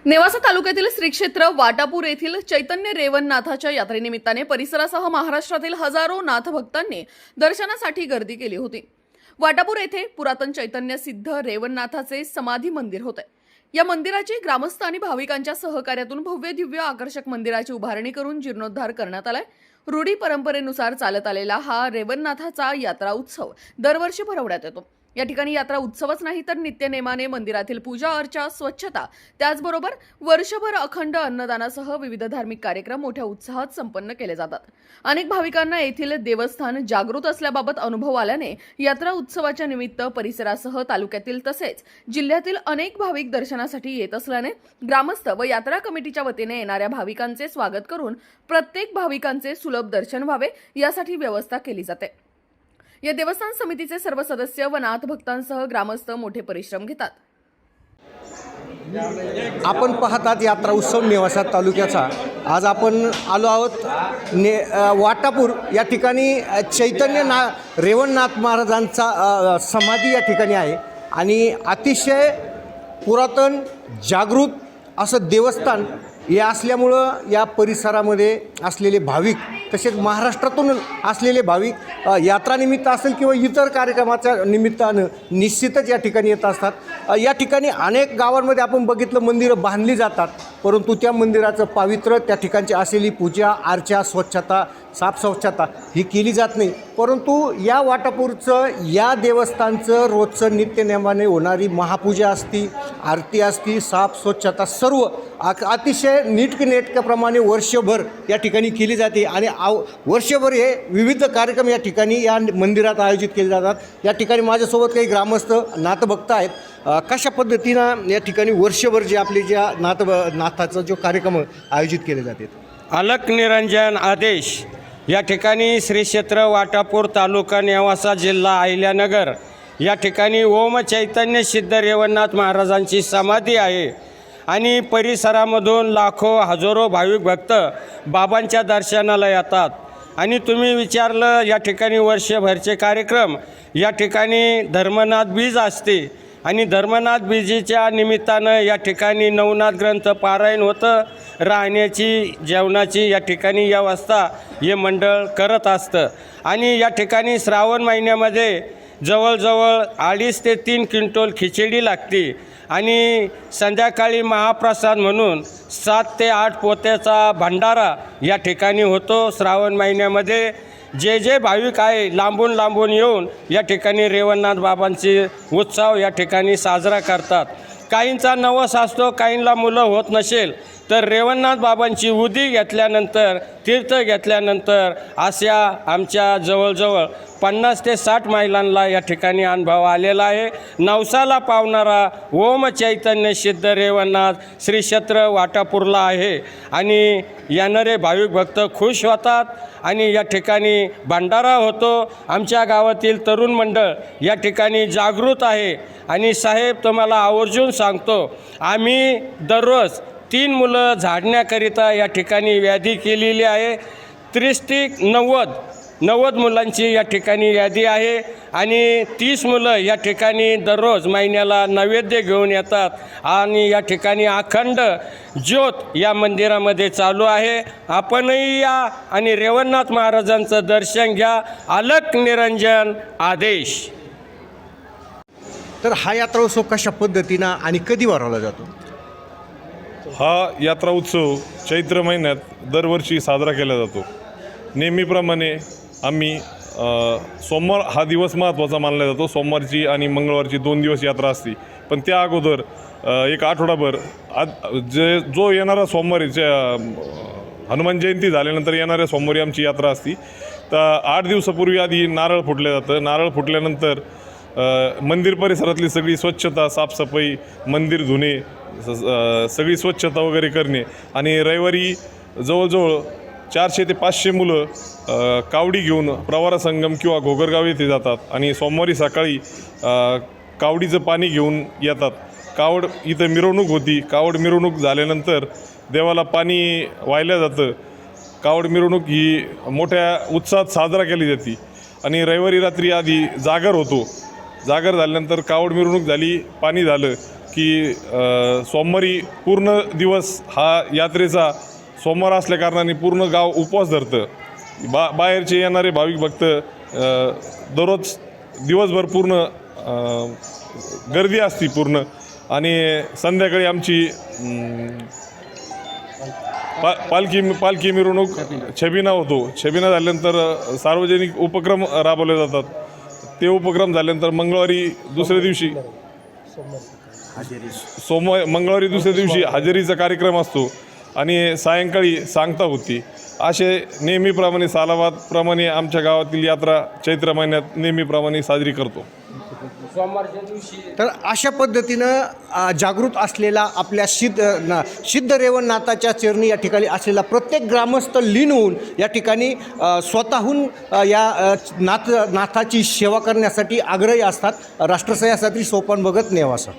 नेवासा तालुक्यातील श्री क्षेत्र वाटापूर येथील चैतन्य रेवणनाथाच्या यात्रेनिमित्ताने परिसरासह महाराष्ट्रातील हजारो नाथ भक्तांनी दर्शनासाठी गर्दी केली होती। वाटापूर येथे पुरातन चैतन्य सिद्ध रेवणनाथाचे समाधी मंदिर होते। या मंदिराची ग्रामस्थ आणि भाविकांच्या सहकार्यातून भव्य दिव्य आकर्षक मंदिराची उभारणी करून जीर्णोद्धार करण्यात आलाय। रूढी परंपरेनुसार चालत आलेला हा रेवणनाथाचा यात्रा उत्सव दरवर्षी भरवण्यात येतो। या ठिकाणी यात्रा उत्सवच नाही तर नित्यनेमाने मंदिरातील पूजा अर्चा, स्वच्छता, त्याचबरोबर वर्षभर अखंड अन्नदानासह विविध धार्मिक कार्यक्रम मोठ्या उत्साहात संपन्न केले जातात। अनेक भाविकांना येथील देवस्थान जागृत असल्याबाबत अनुभव आल्याने यात्रा उत्सवाच्या निमित्त परिसरासह तालुक्यातील तसेच जिल्ह्यातील अनेक भाविक दर्शनासाठी येत असल्याने ग्रामस्थ व यात्रा कमिटीच्या वतीने येणाऱ्या भाविकांचे स्वागत करून प्रत्येक भाविकांचे सुलभ दर्शन व्हावे यासाठी व्यवस्था केली जाते। या देवस्थान समितीचे सर्व सदस्य व नाथ भक्तांसह ग्रामस्थ मोठे परिश्रम घेतात। आपण पाहतात यात्रा उत्सव नेवासा तालुक्याचा। आज आपण आलो आहोत वाटापूर या ठिकाणी चैतन्य रेवणनाथ महाराजांचा समाधी या ठिकाणी आहे आणि अतिशय पुरातन जागृत असं देवस्थान हे असल्यामुळं या परिसरामध्ये असलेले भाविक तसेच महाराष्ट्रातून असलेले भाविक यात्रानिमित्त असेल किंवा इतर कार्यक्रमाच्या निमित्तानं निश्चितच या ठिकाणी येत असतात। या ठिकाणी अनेक गावांमध्ये आपण बघितलं मंदिरं बांधली जातात, परंतु त्या मंदिराचं पावित्र्य, त्या ठिकाणची असलेली पूजा अर्चा, स्वच्छता, साफस्वच्छता ही केली जात नाही। परंतु या वाटापूरचं या देवस्थानचं रोजचं नित्यनेमाने होणारी महापूजा असती, आरती असती, साफ स्वच्छता सर्व अतिशय नीटनेटक्याप्रमाणे वर्षभर या ठिकाणी केली जाते आणि वर्षभर हे विविध कार्यक्रम या ठिकाणी या मंदिरात आयोजित केले जातात। या ठिकाणी माझ्यासोबत काही ग्रामस्थ नाथभक्त आहेत। कशा पद्धतीनं या ठिकाणी वर्षभर जे आपले ज्या नाथाचा जो कार्यक्रम आयोजित केले जाते? अलक निरंजन आदेश या ठिकाणी श्री क्षेत्र वाटापूर तालुका नेवासा जिल्हा अहिल्यानगर या ठिकाणी ओम चैतन्य सिद्ध रेवणनाथ महाराजांची समाधी आहे आणि परिसरामधून लाखो हजारो भाविक भक्त बाबांच्या दर्शनाला येतात। आणि तुम्ही विचारलं या ठिकाणी वर्षभरचे कार्यक्रम, या ठिकाणी धर्मनाथ बीज असते आणि धर्मनाथ बीजेच्या निमित्तानं या ठिकाणी नवनाथ ग्रंथ पारायण होतं। राहण्याची जेवणाची या ठिकाणी व्यवस्था हे मंडळ करत असतं आणि या ठिकाणी श्रावण महिन्यामध्ये जवळजवळ 2.5 ते 3 क्विंटल खिचडी लागते आणि संध्याकाळी महाप्रसाद म्हणून 7 ते 8 पोत्याचा भंडारा या ठिकाणी होतो। श्रावण महिन्यामध्ये जे जे भाविक आहे लांबून लांबून येऊन या ठिकाणी रेवणनाथ बाबांचे उत्सव या ठिकाणी साजरा करतात। काहींचा नवस असतो, काहींना मुलं होत नसेल तर रेवणनाथ बाबांची उदी घेतल्यानंतर, तीर्थ घेतल्यानंतर अशा आमच्या जवळजवळ 50 ते 60 महिलांना या ठिकाणी अनुभव आलेला आहे। नवसाला पावणारा ओम चैतन्य सिद्ध रेवणनाथ श्री क्षेत्र वाटापूरला आहे आणि येणारे भाविक भक्त खुश होतात आणि या ठिकाणी भंडारा होतो। आमच्या गावातील तरुण मंडळ या ठिकाणी जागृत आहे आणि साहेब तुम्हाला आवर्जून सांगतो, आम्ही दररोज 3 मुलं झाडण्याकरिता या ठिकाणी यादी केलेली आहे। 30 ते 90 मुलांची या ठिकाणी यादी आहे आणि 30 मुलं या ठिकाणी दररोज महिन्याला नैवेद्य घेऊन येतात आणि या ठिकाणी अखंड ज्योत या मंदिरामध्ये चालू आहे। आपणही या आणि रेवणनाथ महाराजांचं दर्शन घ्या। अलक निरंजन आदेश। तर हा यात्रा उत्सव कशा पद्धतीनं आणि कधी भरवला जातो? हा यात्रा उत्सव चैत्र महिन्यात दरवर्षी साजरा केला जातो। नेहमीप्रमाणे आम्ही सोमवार हा दिवस महत्त्वाचा मानला जातो। सोमवारची आणि मंगळवारची 2 दिवस यात्रा असते, पण त्या अगोदर एक आठवडाभर जो येणारा सोमवारी हनुमान जयंती झाल्यानंतर येणाऱ्या सोमवारी आमची यात्रा असती। तर 8 दिवसापूर्वी आधी नारळ फुटलं जातं। नारळ फुटल्यानंतर मंदिर परिसरातली सगळी स्वच्छता, साफसफाई, मंदिर धुणे, सगळी स्वच्छता वगैरे करणे आणि रविवारी जवळजवळ 400 ते 500 मुलं कावडी घेऊन प्रवारा संगम किंवा घोगरगाव येथे जातात आणि सोमवारी सकाळी कावडीचं पाणी घेऊन येतात। कावड इथं मिरवणूक होती। कावड मिरवणूक झाल्यानंतर देवाला पाणी वाहिलं जातं। कावड मिरवणूक ही मोठ्या उत्साहात साजरा केली जाते आणि रविवारी रात्री आधी जागर होतो। जागर झाल्यानंतर कावड मिरवणूक झाली, पाणी झालं की सोमवारी पूर्ण दिवस हा यात्रेचा सोमवार असल्याकारणाने पूर्ण गाव उपवास धरतं. बाहेरचे येणारे भाविक भक्त दररोज दिवसभर पूर्ण गर्दी असती पूर्ण. आणि संध्याकाळी आमची पालखी मिरवणूक छबिना होतो. छबिना झाल्यानंतर सार्वजनिक उपक्रम राबवले जातात. ते उपक्रम झाल्यानंतर मंगळवारी दुसऱ्या दिवशी मंगळवारी दुसऱ्या दिवशी हजेरीचा कार्यक्रम असतो आणि सायंकाळी सांगता होती. असे नेहमीप्रमाणे सालाबादप्रमाणे आमच्या गावातील यात्रा चैत्र महिन्यात नेहमीप्रमाणे साजरी करतो. तर अशा पद्धतीनं जागृत असलेला आपल्या सिद्ध रेवणनाथाच्या चरणी या ठिकाणी असलेला प्रत्येक ग्रामस्थ लीन होऊन या ठिकाणी स्वतःहून या नाथाची सेवा करण्यासाठी आग्रही असतात. राष्ट्रसहाय्यासाठी सोपान भगत नेवासा.